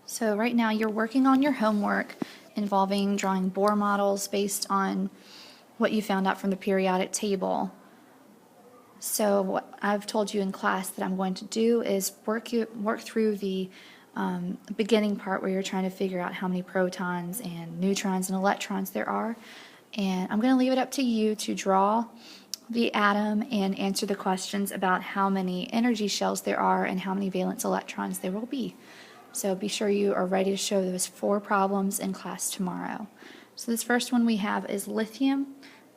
So right now you're working on your homework involving drawing Bohr models based on what you found out from the periodic table. So what I've told you in class that I'm going to do is work through the beginning part where you're trying to figure out how many protons and neutrons and electrons there are. And I'm going to leave it up to you to draw the atom and answer the questions about how many energy shells there are and how many valence electrons there will be. So be sure you are ready to show those 4 problems in class tomorrow. So this first one we have is lithium.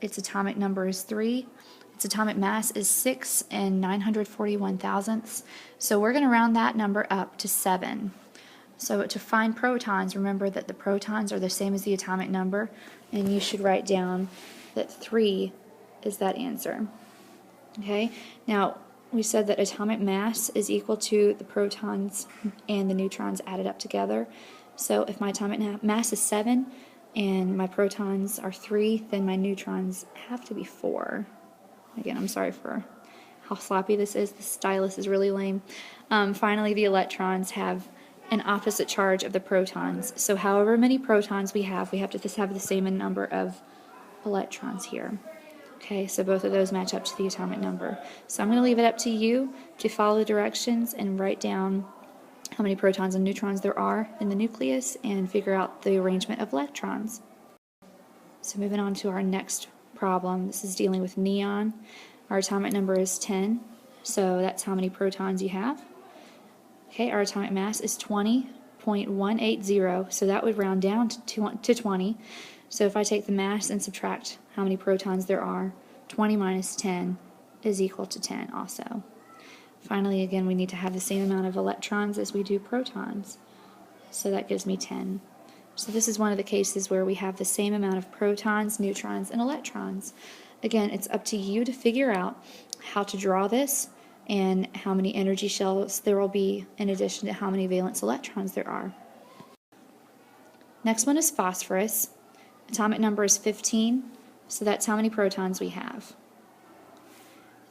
Its atomic number is 3. Its atomic mass is 6 and 941 thousandths. So we're going to round that number up to 7. So to find protons, remember that the protons are the same as the atomic number, and you should write down that 3 is that answer. Okay, now we said that atomic mass is equal to the protons and the neutrons added up together. So if my atomic mass is 7 and my protons are 3, then my neutrons have to be 4. Again, I'm sorry for how sloppy this is. The stylus is really lame. Finally, the electrons have an opposite charge of the protons. So however many protons we have to just have the same number of electrons here. Okay, so both of those match up to the atomic number. So I'm going to leave it up to you to follow the directions and write down how many protons and neutrons there are in the nucleus and figure out the arrangement of electrons. So moving on to our next problem. This is dealing with neon. Our atomic number is 10, so that's how many protons you have. Okay, our atomic mass is 20.180, so that would round down to 20. So if I take the mass and subtract how many protons there are, 20 minus 10 is equal to 10 also. Finally, again, we need to have the same amount of electrons as we do protons. So that gives me 10. So this is one of the cases where we have the same amount of protons, neutrons, and electrons. Again, it's up to you to figure out how to draw this and how many energy shells there will be in addition to how many valence electrons there are. Next one is phosphorus. Atomic number is 15, so that's how many protons we have.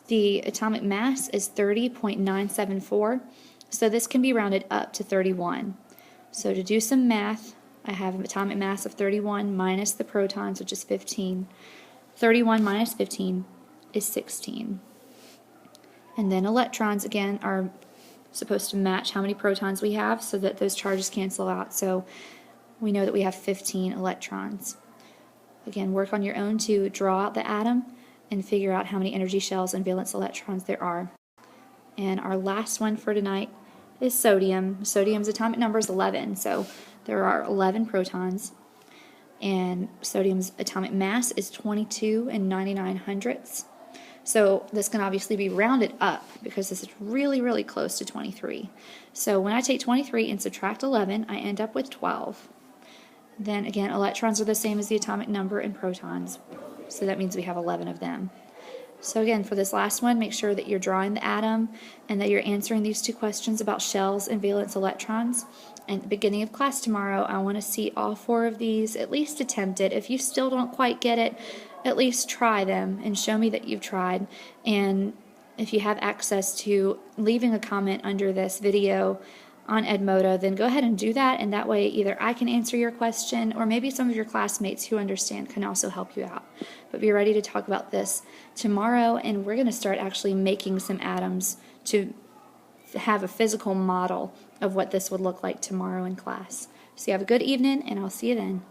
The atomic mass is 30.974, so this can be rounded up to 31. So to do some math, I have an atomic mass of 31 minus the protons, which is 15. 31 minus 15 is 16. And then electrons, again, are supposed to match how many protons we have so that those charges cancel out. So we know that we have 15 electrons. Again, work on your own to draw out the atom and figure out how many energy shells and valence electrons there are. And our last one for tonight is sodium. Sodium's atomic number is 11, so there are 11 protons. And sodium's atomic mass is 22 and 99 hundredths. So this can obviously be rounded up because this is really, really close to 23. So when I take 23 and subtract 11, I end up with 12. Then again, electrons are the same as the atomic number in protons, so that means we have 11 of them. So again, for this last one, make sure that you're drawing the atom and that you're answering these 2 questions about shells and valence electrons. And at the beginning of class tomorrow, I want to see all 4 of these at least attempted. If you still don't quite get it, at least try them and show me that you've tried. And if you have access to leaving a comment under this video on Edmodo, then go ahead and do that, and that way either I can answer your question or maybe some of your classmates who understand can also help you out. But be ready to talk about this tomorrow, and we're going to start actually making some atoms to have a physical model of what this would look like tomorrow in class. So you have a good evening, and I'll see you then.